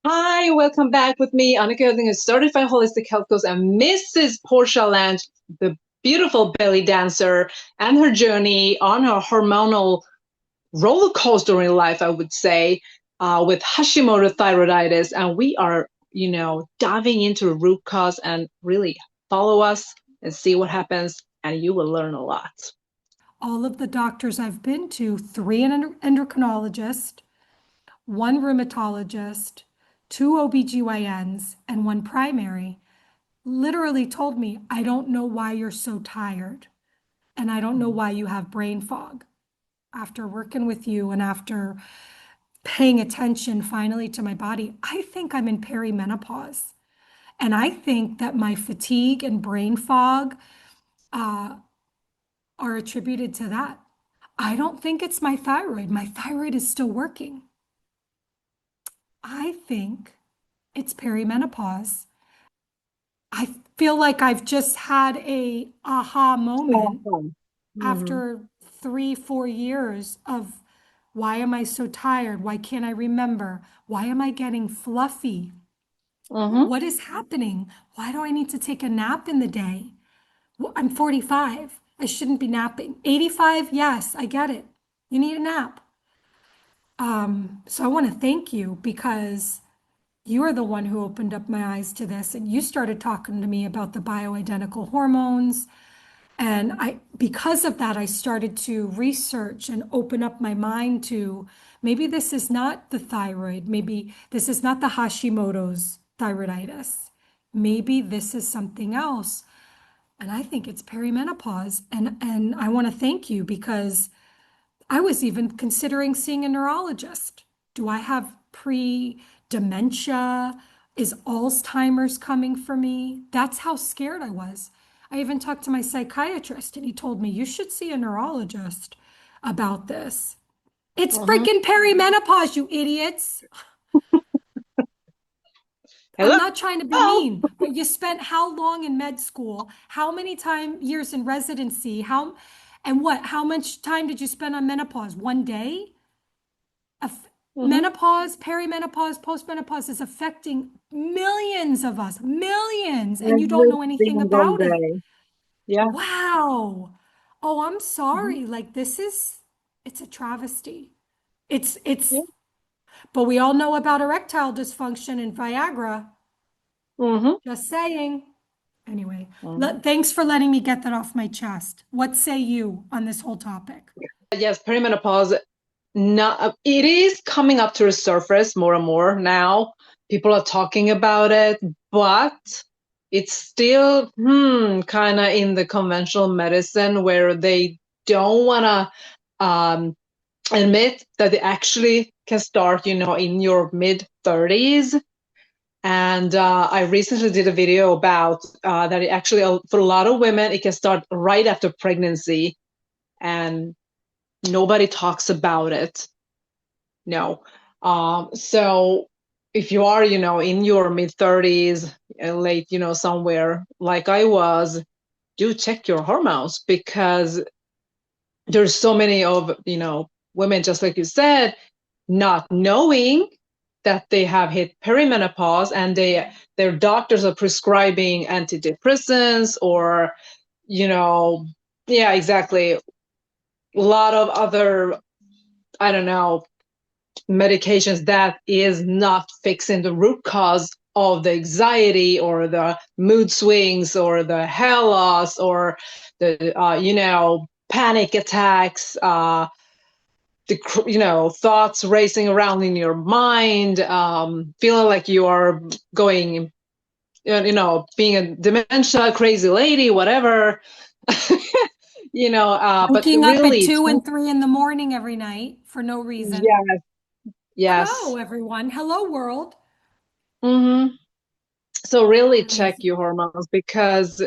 Hi, welcome back with me, Annika Hilding, a certified holistic health coach, and Mrs. Portia Lange, the beautiful belly dancer, and her journey on her hormonal roller coaster in life, I would say, with Hashimoto thyroiditis. And we are, diving into the root cause and really follow us and see what happens, and you will learn a lot. All of the doctors I've been to, three endocrinologist, one rheumatologist, two OBGYNs, and one primary, literally told me, I don't know why you're so tired. And I don't know why you have brain fog. After working with you and after paying attention finally to my body, I think I'm in perimenopause. And I think that my fatigue and brain fog uh, are attributed to that. I don't think it's my thyroid. My thyroid is still working. I think it's perimenopause. I feel like I've just had a aha moment Mm-hmm. after 3, 4 years of why am I so tired? Why can't I remember? Why am I getting fluffy? Mm-hmm. What is happening? Why do I need to take a nap in the day? Well, I'm 45. I shouldn't be napping. 85, yes, I get it. You need a nap. So I want to thank you because you are the one who opened up my eyes to this and you started talking to me about the bioidentical hormones. And because of that, I started to research and open up my mind to maybe this is not the thyroid. Maybe this is not the Hashimoto's thyroiditis. Maybe this is something else. And I think it's perimenopause. And I want to thank you because I was even considering seeing a neurologist. Do I have pre-dementia? Is Alzheimer's coming for me? That's how scared I was. I even talked to my psychiatrist and he told me, you should see a neurologist about this. It's Mm-hmm. freaking perimenopause, you idiots. I'm Hello. not trying to be mean, but you spent how long in med school? How many years in residency? How much time did you spend on menopause? One day? Mm-hmm. Menopause, perimenopause, postmenopause is affecting millions of us, millions, and you don't Every know anything single about it. day. Yeah. Wow. Oh, I'm Mhm. sorry. It's a travesty. It's, Yeah. it's, but we all know about erectile dysfunction and Viagra. Mm-hmm. Just saying. Anyway, Hmm. thanks for letting me get that off my chest. What say you on this whole topic? Yes, perimenopause. Not, it is coming up to the surface more and more now. People are talking about it, but it's still kind of in the conventional medicine where they don't want to admit that it actually can start, in your mid 30s. And I recently did a video about that it actually, for a lot of women, it can start right after pregnancy, and nobody talks about it. No. So if you are, in your mid 30s, late, somewhere like I was, do check your hormones because there's so many of, women, just like you said, not knowing that they have hit perimenopause and their doctors are prescribing antidepressants or, you know, yeah, exactly. A lot of other, I don't know, medications that is not fixing the root cause of the anxiety or the mood swings or the hair loss or the, panic attacks, the thoughts racing around in your mind, feeling like you are going, being a dementia crazy lady, whatever. But Waking up at really, 2 and 3 in the morning every night for no reason. yes, Hello, yes. everyone. Hello, world. Hmm. So really check Crazy. your hormones because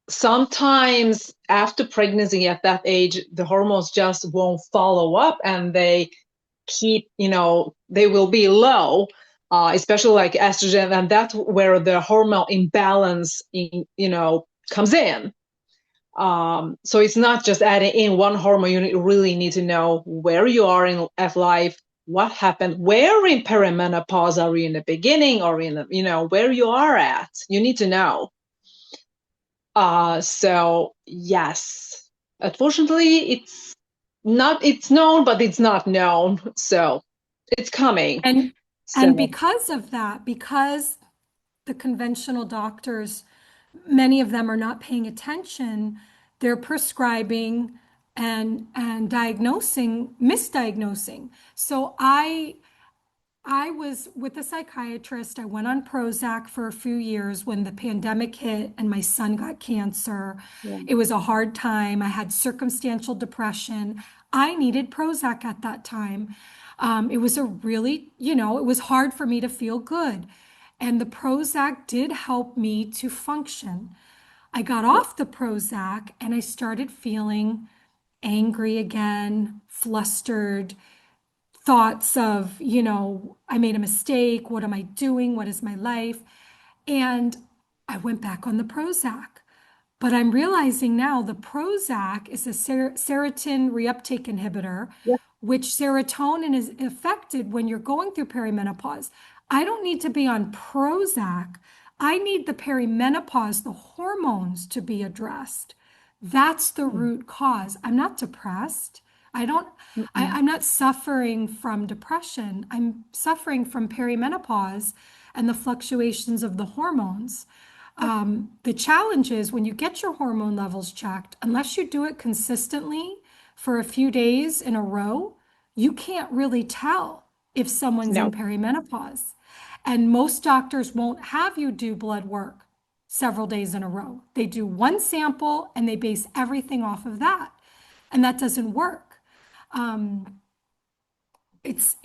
sometimes after pregnancy at that age, the hormones just won't follow up and they keep, they will be low, especially like estrogen. And that's where the hormone imbalance, comes in. So it's not just adding in one hormone. You really need to know where you are in at life, what happened, where in perimenopause are you, in the beginning or in the, where you are at. You need to know. So yes, unfortunately, it's known, but it's not known. So it's coming. And So and because of that, because the conventional doctors, many of them are not paying attention, they're prescribing and diagnosing, misdiagnosing. So I was with a psychiatrist. I went on Prozac for a few years when the pandemic hit and my son got cancer. yeah, It was a hard time. I had circumstantial depression. I needed Prozac at that time. It was a really, it was hard for me to feel good. And the Prozac did help me to function. I got yeah, off the Prozac and I started feeling angry again, flustered, thoughts of, I made a mistake. What am I doing? What is my life? And I went back on the Prozac. But I'm realizing now the Prozac is a serotonin reuptake inhibitor, yeah. which serotonin is affected when you're going through perimenopause. I don't need to be on Prozac. I need the perimenopause, the hormones to be addressed. That's the root cause. I'm not depressed. I don't, Mm-mm. I'm not suffering from depression. I'm suffering from perimenopause and the fluctuations of the hormones. The challenge is when you get your hormone levels checked, unless you do it consistently for a few days in a row, you can't really tell if someone's in No, perimenopause. And most doctors won't have you do blood work several days in a row. They do one sample and they base everything off of that. And that doesn't work. Um, it's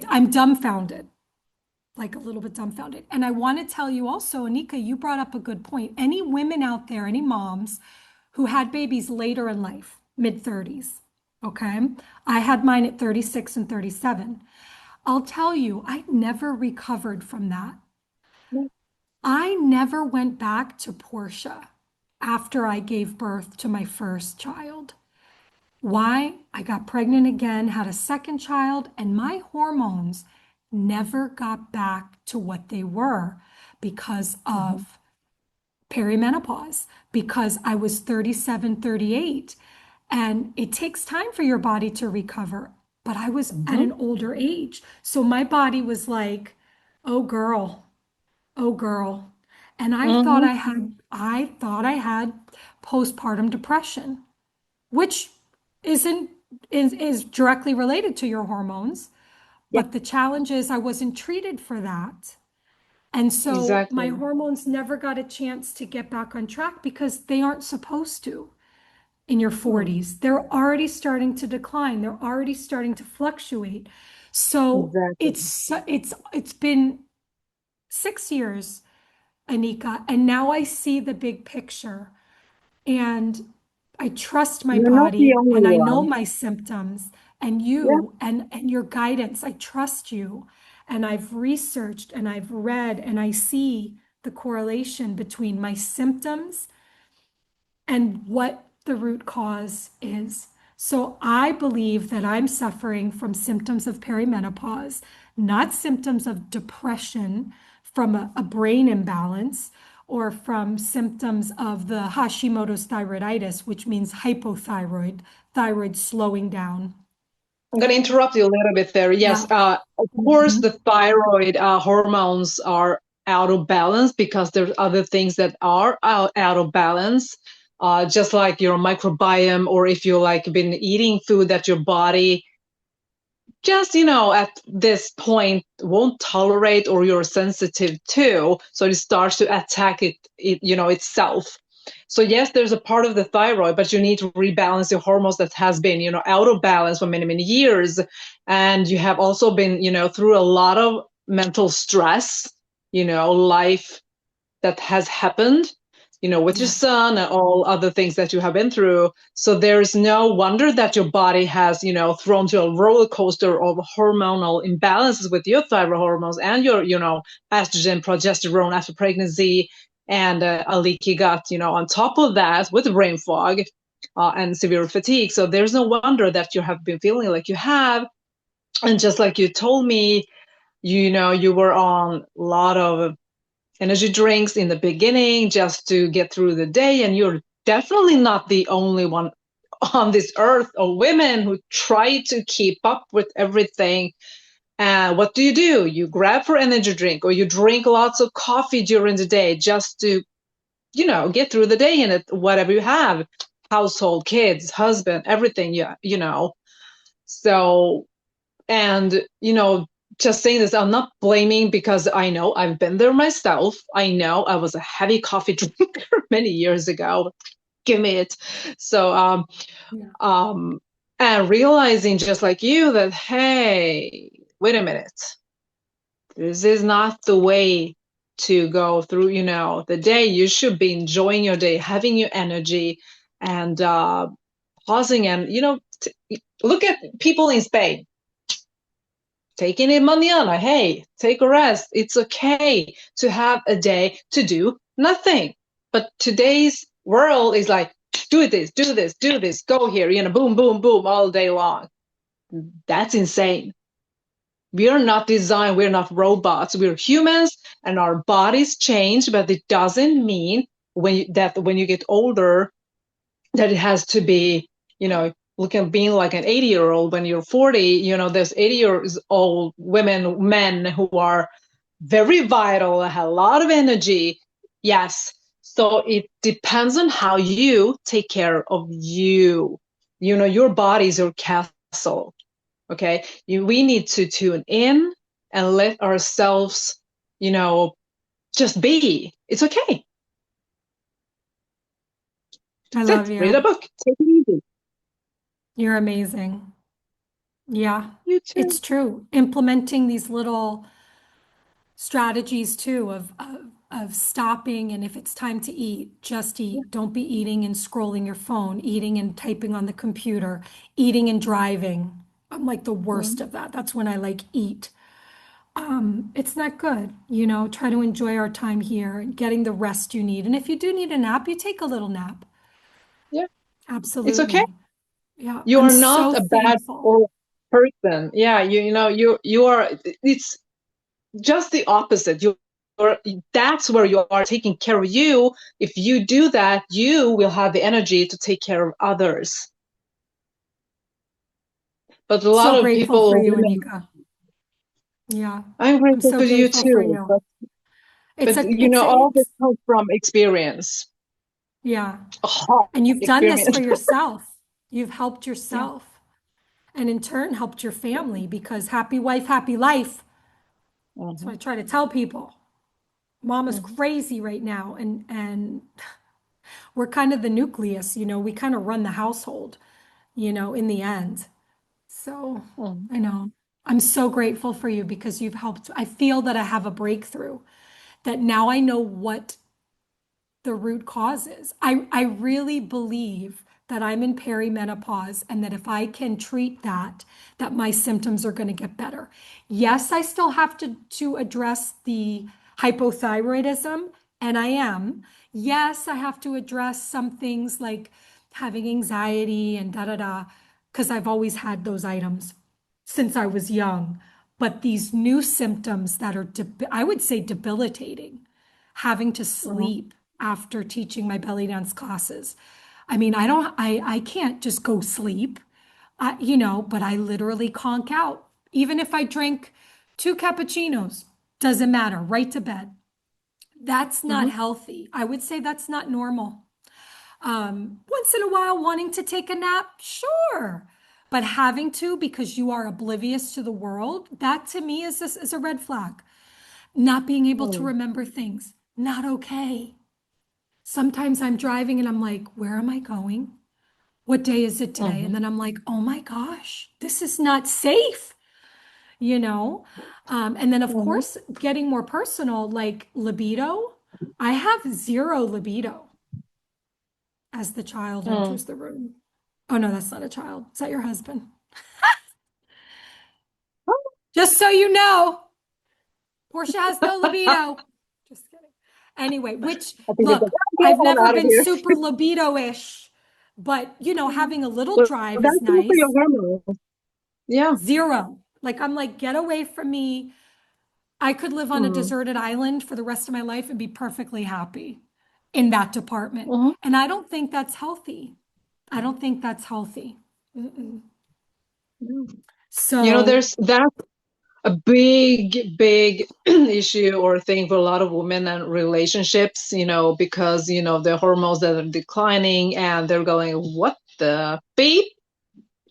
I'm dumbfounded, like a little bit dumbfounded. And I want to tell you also, Anika, you brought up a good point. Any women out there, any moms who had babies later in life, mid 30s, okay? I had mine at 36 and 37. I'll tell you, I never recovered from that. no. I never went back to Portia after I gave birth to my first child. Why? I got pregnant again, had a second child, and my hormones never got back to what they were because Mhm. of perimenopause, because I was 37, 38, and it takes time for your body to recover. But I was at Mhm. an older age. So my body was like, oh girl, oh girl. And Mhm. I thought I had postpartum depression, which isn't is directly related to your hormones. Yeah, But the challenge is I wasn't treated for that. And so my exactly. hormones never got a chance to get back on track because they aren't supposed to in your Hmm. 40s. They're already starting to decline. They're already starting to fluctuate. So Exactly. it's been 6 years, Anika, and now I see the big picture. And I trust my You're not the body only and I know one. my symptoms and Yeah, you and your guidance. I trust you. And I've researched and I've read and I see the correlation between my symptoms and what the root cause is. So I believe that I'm suffering from symptoms of perimenopause, not symptoms of depression from a brain imbalance or from symptoms of the Hashimoto's thyroiditis, which means hypothyroid, thyroid slowing down. I'm going to interrupt you a little bit there. Yeah. Yes, of course, Mhm. the thyroid hormones are out of balance because there's other things that are out of balance, just like your microbiome, or if you like been eating food that your body just at this point won't tolerate or you're sensitive to, so it starts to attack it itself. So yes, there's a part of the thyroid, but you need to rebalance your hormones that has been out of balance for many years. And you have also been through a lot of mental stress, life that has happened, with your Yes. son and all other things that you have been through. So there's no wonder that your body has, thrown to a roller coaster of hormonal imbalances with your thyroid hormones and your, estrogen, progesterone after pregnancy, and a leaky gut, on top of that with brain fog. and severe fatigue. So there's no wonder that you have been feeling like you have. And just like you told me, you were on a lot of energy drinks in the beginning just to get through the day. And you're definitely not the only one on this earth of women who try to keep up with everything. And what do? You grab for energy drink, or you drink lots of coffee during the day just to, get through the day, and whatever you have, household, kids, husband, everything. Yeah. So, and, just saying this, I'm not blaming, because I know I've been there myself. I know I was a heavy coffee drinker many years ago. Give me it. So, Yeah. and realizing, just like you, that, hey, wait a minute, this is not the way to go through, the day. You should be enjoying your day, having your energy, and pausing, and, look at people in Spain taking it mañana. Hey, take a rest. It's okay to have a day to do nothing. But today's world is like, do this, do this, do this, go here, boom, boom, boom, all day long. That's insane. We are not designed, we're not robots, we're humans, and our bodies change, but it doesn't mean when you get older that it has to be, looking being like an 80-year-old when you're 40. There's 80 years old women, men who are very vital, have a lot of energy. Yes. So it depends on how you take care of you. Your body is your castle. Okay. We need to tune in and let ourselves, just be. It's okay. I That's love it. Read a you. book. Take it easy. You're amazing. Yeah, You too. it's true. Implementing these little strategies too of stopping, and if it's time to eat, just Yeah. eat. Don't be eating and scrolling your phone, eating and typing on the computer, eating and driving. I'm like the worst Mhm. of that. That's when I like eat. It's not good, try to enjoy our time here and getting the rest you need. And if you do need a nap, you take a little nap. Yeah. It's okay. Absolutely. Yeah, You I'm are not so a bad thankful. or person. Yeah, you are. It's just the opposite. You're That's where you are taking care of you. If you do that, you will have the energy to take care of others. But a lot So of grateful for people, you, women, Anika. Yeah, I'm I'm grateful so for you grateful for too. you. But It's a, all this comes from experience, yeah. a hard And you've done this experience. for yourself. You've helped Yeah. yourself and in turn helped your family because happy wife, happy life. So I Hmm. try to tell people, mom is Hmm. crazy right now. And we're kind of the nucleus, we kind of run the household, in the end. So Hmm. I know I'm so grateful for you because you've helped. I feel that I have a breakthrough, that now I know what the root causes. I really believe that I'm in perimenopause and that if I can treat that, that my symptoms are going to get better. Yes, I still have to address the hypothyroidism, and I am. Yes, I have to address some things like having anxiety and da da da, because I've always had those items since I was young. But these new symptoms that are, I would say, debilitating, having to Hmm. sleep after teaching my belly dance classes. I mean, I can't just go sleep, but I literally conk out. Even if I drink two cappuccinos, doesn't matter, right to bed. That's not Hmm. healthy. I would say that's not normal. Once in a while, wanting to take a nap, sure. But having to because you are oblivious to the world, that to me is a red flag. Not being able to Hmm. remember things, not okay. Sometimes I'm driving and I'm like, where am I going? What day is it today? And Hmm. then I'm like, oh my gosh, this is not safe, you know? And then, of Hmm. course, getting more personal, like libido. I have zero libido as the child Hmm. enters the room. Oh, no, that's not a child. Is that your husband? Just so you know, Portia has no libido. Just kidding. Anyway, which, I think it's like, look, okay, I've I'm never out of been here. super libido-ish. But, Mhm. having a little Well, drive is that's also your nice. hormones. Yeah. Zero. Like, I'm like, get away from me. I could live on a Mm-hmm. deserted island for the rest of my life and be perfectly happy in that department. Mm-hmm. And I don't think that's healthy. I don't think that's healthy. Mm-mm. So, There's that a big issue or thing for a lot of women and relationships, because, the hormones that are declining and they're going, what the beep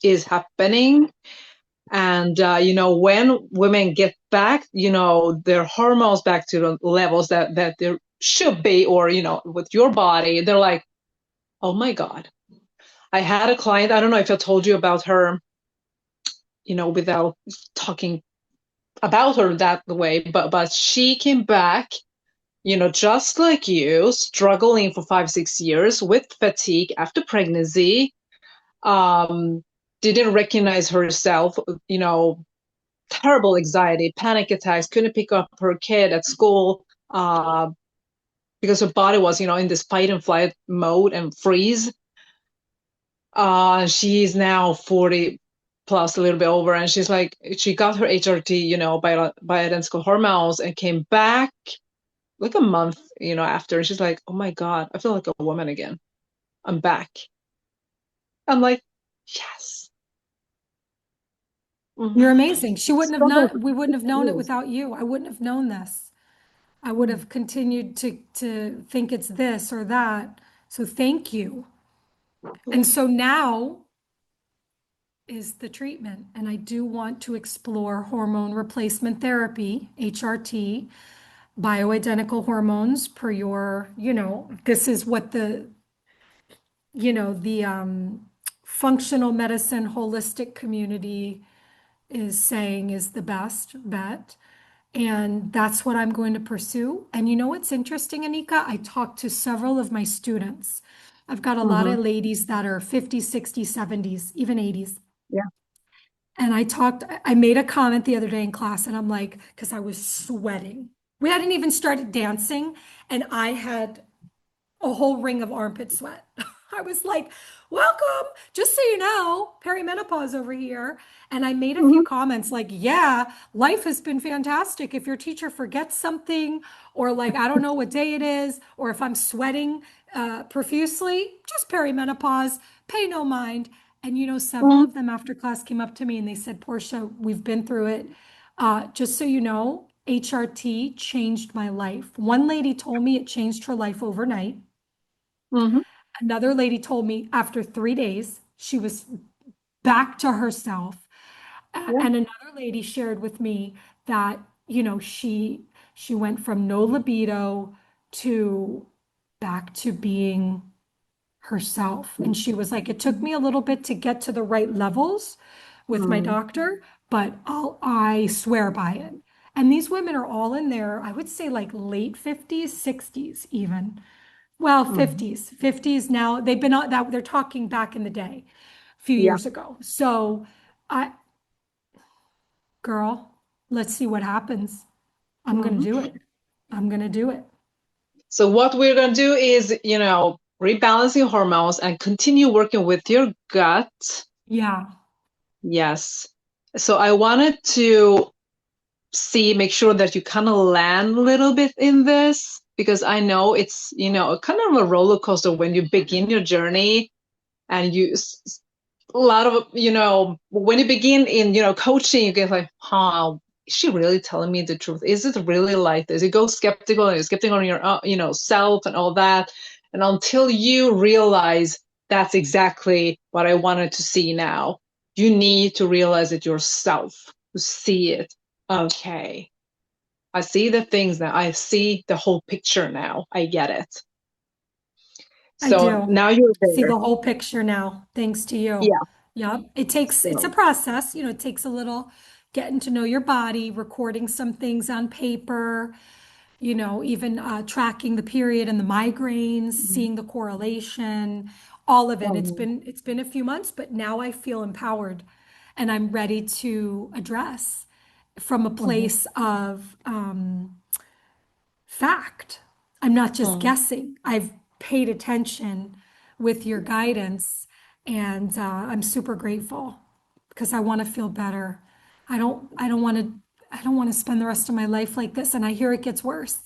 is happening? And, when women get back, their hormones back to the levels that there should be, or, with your body, they're like, oh my God. I had a client, I don't know if I told you about her, without talking about her that way, but she came back, just like you, struggling for 5 6 years with fatigue after pregnancy, um didn't recognize herself, you know terrible anxiety, panic attacks, couldn't pick up her kid at school, because her body was, in this fight and flight mode and freeze. She's now 40 plus, a little bit over, and she's like, she got her HRT, by identical hormones, and came back like a month, after. And she's like, oh my God, I feel like a woman again. I'm back. I'm like, yes. you're Mm-hmm. amazing. We wouldn't have known it Yes. without you. I wouldn't have known this. I would have continued to think it's this or that. So thank you. And so now is the treatment. And I do want to explore hormone replacement therapy, HRT, bioidentical hormones per your, this is what the functional medicine holistic community is saying is the best bet. And that's what I'm going to pursue. And you know what's interesting, Anika? I talked to several of my students. I've got a lot Mm-hmm. of ladies that are 50s, 60s, 70s, even 80s. Yeah. And I made a comment the other day in class, and I'm like, because I was sweating. We hadn't even started dancing, and I had a whole ring of armpit sweat. I was like, welcome, just so you know, perimenopause over here. And I made a few Mm-hmm. comments like, yeah, life has been fantastic. If your teacher forgets something, or like, I don't know what day it is, or if I'm sweating profusely, just perimenopause, pay no mind. And several Mm-hmm. of them after class came up to me and they said, Portia, we've been through it. Just so you know, HRT changed my life. One lady told me it changed her life overnight. Mm-hmm. Another lady told me after 3 days, she was back to herself. Yeah. And another lady shared with me that, she went from no libido to back to being herself. And she was like, it took me a little bit to get to the right levels with my Mm-hmm. doctor, but I swear by it. And these women are all in their, I would say like late 50s, 60s even. Well, Mm-hmm. 50s now. They've been on that, they're talking back in the day, a few Yeah. years ago. So I, girl, let's see what happens. I'm gonna Mm-hmm. do it. I'm gonna do it. So what we're going to do is, rebalancing hormones and continue working with your gut. Yeah, Yes. So I wanted to make sure that you kind of land a little bit in this, because I know it's, kind of a roller coaster when you begin your journey, and a lot of, when you begin in, coaching, you get like, huh, is she really telling me the truth? Is it really like this? You go skeptical, and you're skeptical on your, self and all that. And until you realize that's exactly what I wanted to see now, you need to realize it yourself, to see it. Okay. I see the things now. I see the whole picture now. I get it. I So do. now you're See there. the whole picture now, thanks to you. Yeah. Yep. It's a So. process, it takes a little getting to know your body, recording some things on paper, even tracking the period and the migraines, seeing the correlation, all of it. Mhm. It's been a few months, but now I feel empowered and I'm ready to address from a Mhm. place of fact. I'm not just Mhm. guessing. I've paid attention with your guidance. And I'm super grateful because I want to feel better. I don't want to spend the rest of my life like this. And I hear it gets worse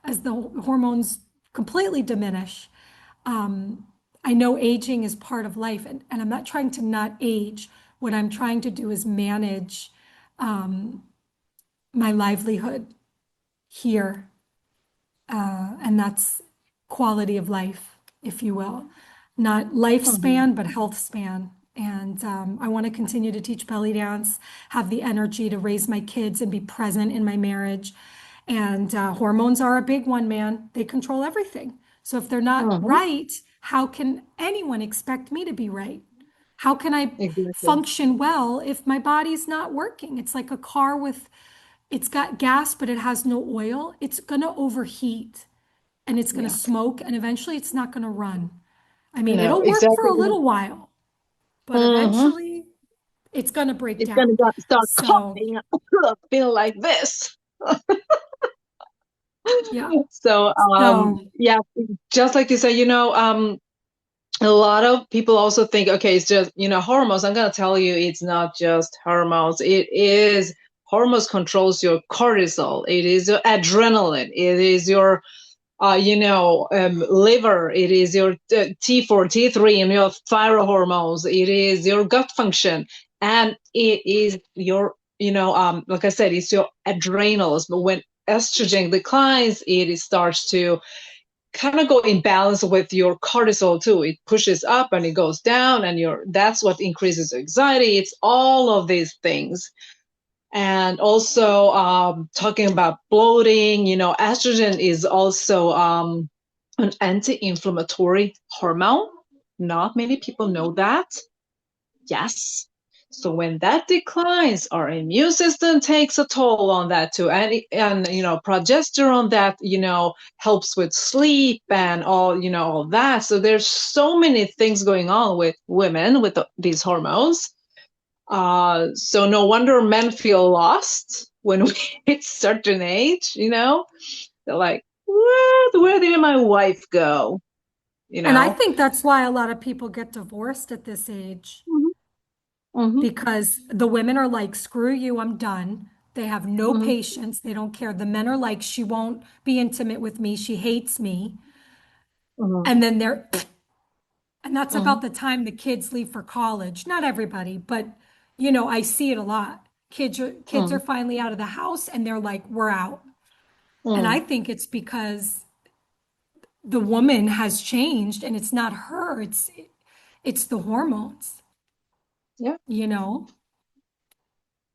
as the hormones completely diminish. I know aging is part of life, and I'm not trying to not age. What I'm trying to do is manage my livelihood here, and that's quality of life, if you will. Not Mhm. lifespan, but health span. And I want to continue to teach belly dance, have the energy to raise my kids and be present in my marriage. And hormones are a big one, man. They control everything. So if they're not Mhm. right, how can anyone expect me to be right? How can I Exactly. function well if my body's not working? It's like a car it's got gas, but it has no oil. It's going to overheat and it's going to Yeah. smoke and eventually it's not going to run. I mean, No, it'll work for exactly. a little while, but Hmm. eventually it's going to break It's gonna down. start So, coughing, feel like this. yeah. So, So, yeah, just like you said, a lot of people also think, okay, it's just, hormones. I'm gonna tell you, it's not just hormones. It is hormones controls your cortisol. It is your adrenaline. It is your liver. It is your T4, T3, and your thyroid hormones. It is your gut function, and it is your, like I said, it's your adrenals. But when estrogen declines, it starts to kind of go in balance with your cortisol too. It pushes up and it goes down, and that's what increases anxiety. It's all of these things. And also, talking about bloating, estrogen is also an anti-inflammatory hormone. Not many people know that. Yes. So when that declines, our immune system takes a toll on that too. And progesterone that, helps with sleep and all that. So there's so many things going on with women with these hormones. So no wonder men feel lost when we hit certain age, They're like, where did my wife go? You and I know? think that's why a lot of people get divorced at this age Hmm. Hmm. because the women are like, screw you, I'm done. They have no Hmm. patience. They don't care. The men are like, she won't be intimate with me. She hates me. Hmm. And then and that's Hmm. about the time the kids leave for college. Not everybody, but I see it a lot. Kids are Hmm. finally out of the house and they're like, we're out. And I Hmm. think it's because the woman has changed and it's not her, it's the hormones, Yeah, you know?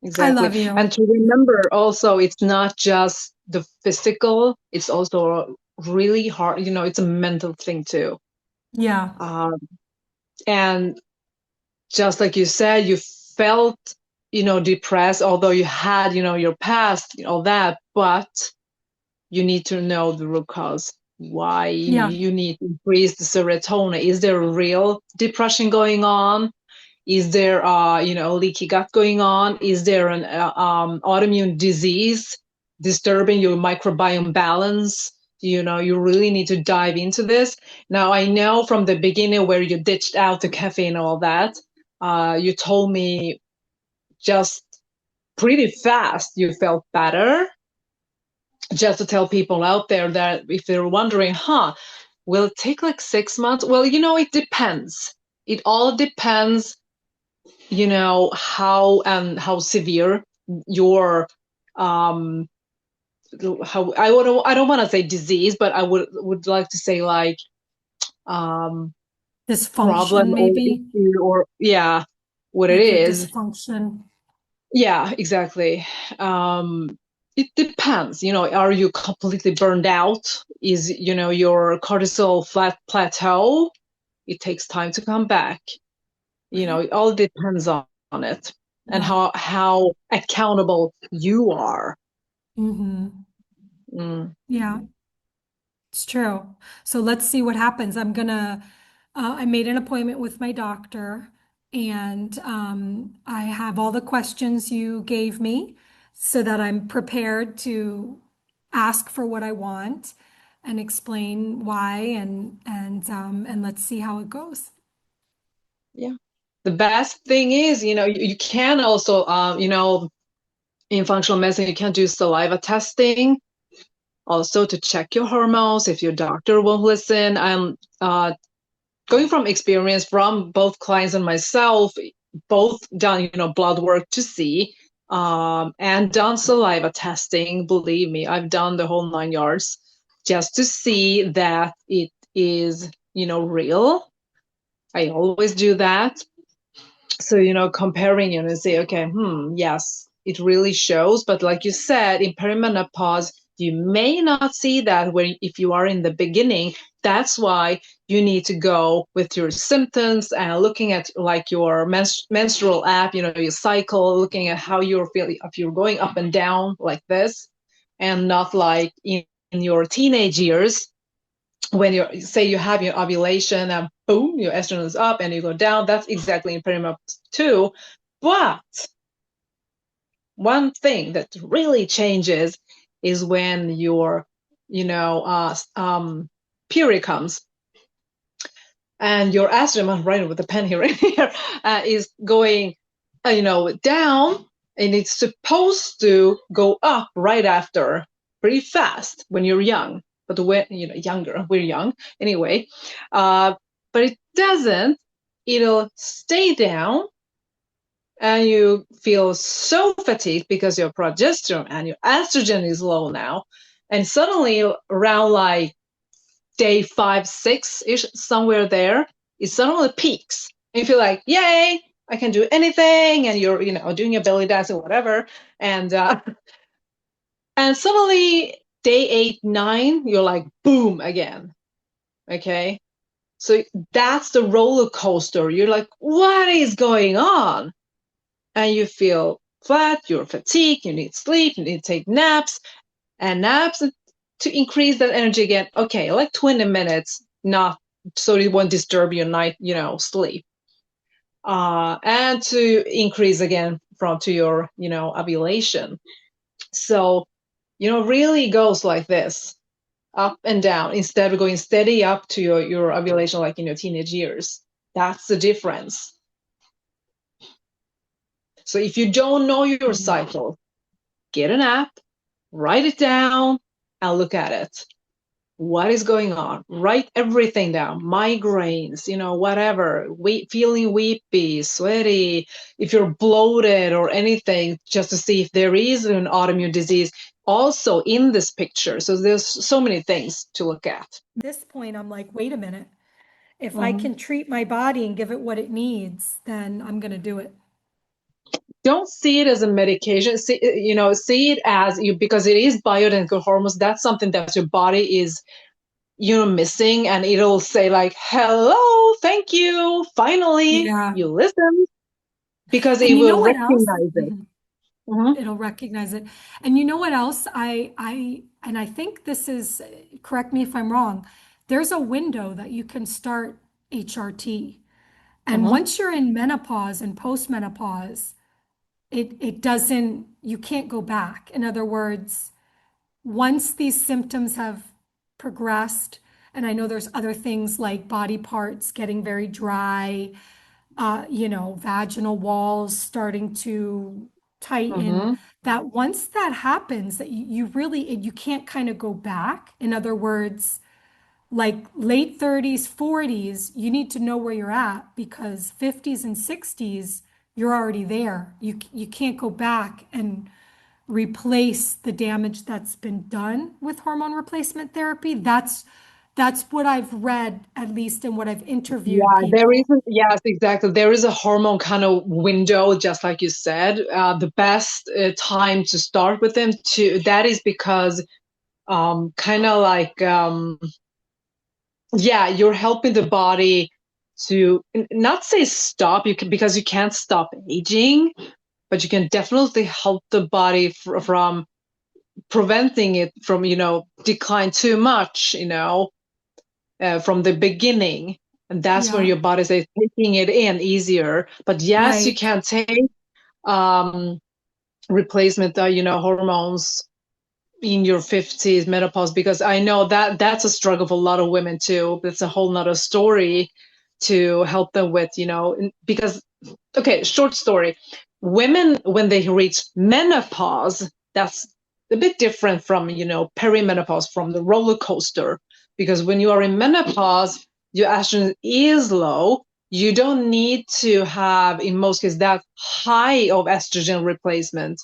I exactly. love you. And to remember also, it's not just the physical, it's also really hard, it's a mental thing too. Yeah. Um, and just like you said, you felt, depressed, although you had, your past, all that, but you need to know the root cause. Why Yeah. you need to increase the serotonin? Is there real depression going on? Is there, leaky gut going on? Is there an autoimmune disease disturbing your microbiome balance? You really need to dive into this. Now, I know from the beginning where you ditched out the caffeine and all that, you told me just pretty fast you felt better. Just to tell people out there that if they're wondering, will it take like 6 months? Well, it depends. It all depends, how severe your um how I don't want to say disease, but I would like to say like um problem Dysfunction, or maybe. issue, or yeah, what it Like your is. dysfunction. Yeah, exactly. It depends, are you completely burned out? Is, your cortisol plateau? It takes time to come back. Right. It all depends on it, and Yeah. how accountable you are. Mm-hmm. Mm. Yeah. It's true. So let's see what happens. I made an appointment with my doctor and I have all the questions you gave me so that I'm prepared to ask for what I want. and explain why and let's see how it goes. Yeah. The best thing is, you can also, in functional medicine, you can do saliva testing also to check your hormones if your doctor won't listen. I'm going from experience from both clients and myself, both done, blood work to see, and done saliva testing. Believe me, I've done the whole 9 yards just to see that it is, real. I always do that. So, comparing and say, okay, yes, it really shows. But like you said, in perimenopause, you may not see that if you are in the beginning. That's why you need to go with your symptoms and looking at like your menstrual app, your cycle, looking at how you're feeling, if you're going up and down like this, and not like in your teenage years when you say you have your ovulation and boom, your estrogen is up and you go down. That's exactly in perimenopause too. But one thing that really changes is when your, period comes and your estrogen, I'm writing with a pen here, is going, down, and it's supposed to go up right after, pretty fast when you're young. But when younger, we're young anyway. But it doesn't. It'll stay down, and you feel so fatigued because your progesterone and your estrogen is low now, and suddenly around like day 5, 6-ish, somewhere there, it suddenly peaks. And you feel like, yay, I can do anything, and you're, doing your belly dance or whatever. And and suddenly day 8, 9, you're like, boom, again. Okay. So that's the roller coaster. You're like, what is going on? And you feel flat, you're fatigued, you need sleep, you need to take naps, and naps to increase that energy again. Okay, like 20 minutes, not so it won't disturb your night, sleep. And to increase again to your, ovulation. So, really goes like this, up and down, instead of going steady up to your ovulation like in your teenage years. That's the difference. So if you don't know your cycle, get an app, write it down, and look at it. What is going on? Write everything down. Migraines, whatever. Feeling weepy, sweaty, if you're bloated or anything, just to see if there is an autoimmune disease also in this picture. So there's so many things to look at. At this point, I'm like, wait a minute. If I can treat my body and give it what it needs, then I'm going to do it. Don't see it as a medication. See it as because it is bioidentical hormones. That's something that your body is, missing, and it'll say like, hello, thank you, finally, Yeah. you listen, because And it you know will what else? recognize it. It'll recognize it. And you know what else? I think this is, correct me if I'm wrong, there's a window that you can start HRT. And Mm-hmm. once you're in menopause and postmenopause, it doesn't, you can't go back. In other words, once these symptoms have progressed, and I know there's other things like body parts getting very dry, vaginal walls starting to tighten, Mm-hmm. that once that happens, that you really, you can't kind of go back. In other words, like late 30s, 40s, you need to know where you're at, because 50s and 60s, you're already there. You can't go back and replace the damage that's been done with hormone replacement therapy. That's what I've read, at least, and what I've interviewed Yeah, there is. people. Yes, exactly. There is a hormone kind of window, just like you said. The best time to start with them that is because kind of like yeah, you're helping the body to not say stop, because you can't stop aging, but you can definitely help the body from preventing it from, decline too much, from the beginning. And that's where Yeah, your body is taking it in easier. But yes, you right. can take um, replacement, hormones in your 50s menopause, because I know that that's a struggle for a lot of women too. That's a whole nother story to help them with, because okay, short story. Women, when they reach menopause, that's a bit different from, perimenopause, from the roller coaster. Because when you are in menopause, your estrogen is low. You don't need to have, in most cases, that high of estrogen replacement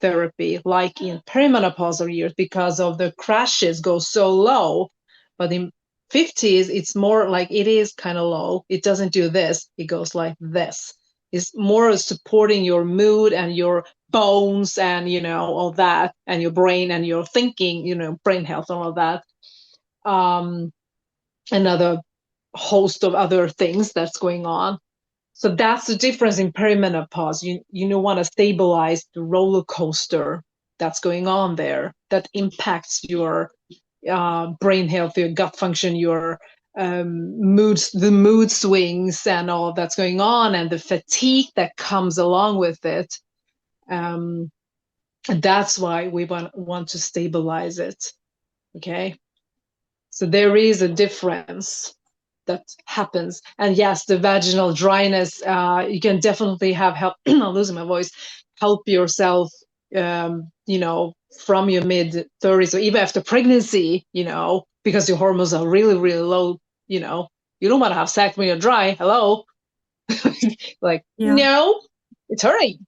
therapy like in perimenopausal years, because of the crashes go so low. But in 50s, it's more like it is kind of low. It doesn't do this, it goes like this. It's more supporting your mood and your bones and, all that, and your brain and your thinking, brain health and all that. Another host of other things that's going on. So that's the difference in perimenopause. You want to stabilize the roller coaster that's going on there, that impacts your brain health, your gut function, your moods, the mood swings, and all that's going on, and the fatigue that comes along with it. That's why we want to stabilize it. Okay, so there is a difference that happens. And yes, the vaginal dryness, you can definitely have help. I'm losing my voice. Help yourself, from your mid 30s or even after pregnancy, because your hormones are really, really low. You don't want to have sex when you're dry. Hello. Like, Yeah. no, it's hurting.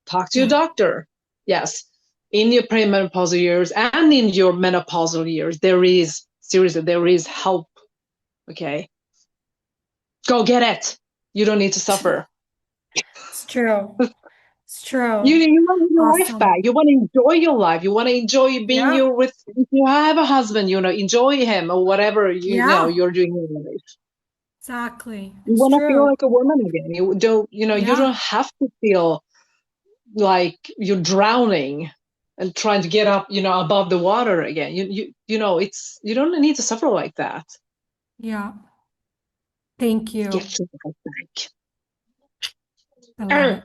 Talk to your Yeah. doctor. Yes. In your premenopausal years and in your menopausal years, there is help. Okay. Go get it. You don't need to suffer. It's true. It's You true. you want your life Awesome. back. You want to enjoy your life. You want to enjoy being Yeah. your with. If you have a husband, enjoy him or whatever Yeah. you're doing in your life. Exactly. You It's want to feel true. like a woman again. You Yeah. don't have to feel like you're drowning and trying to get up, above the water again. You don't need to suffer like that. Yeah. Thank you. Get your life I love back. it.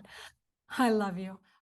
I love you.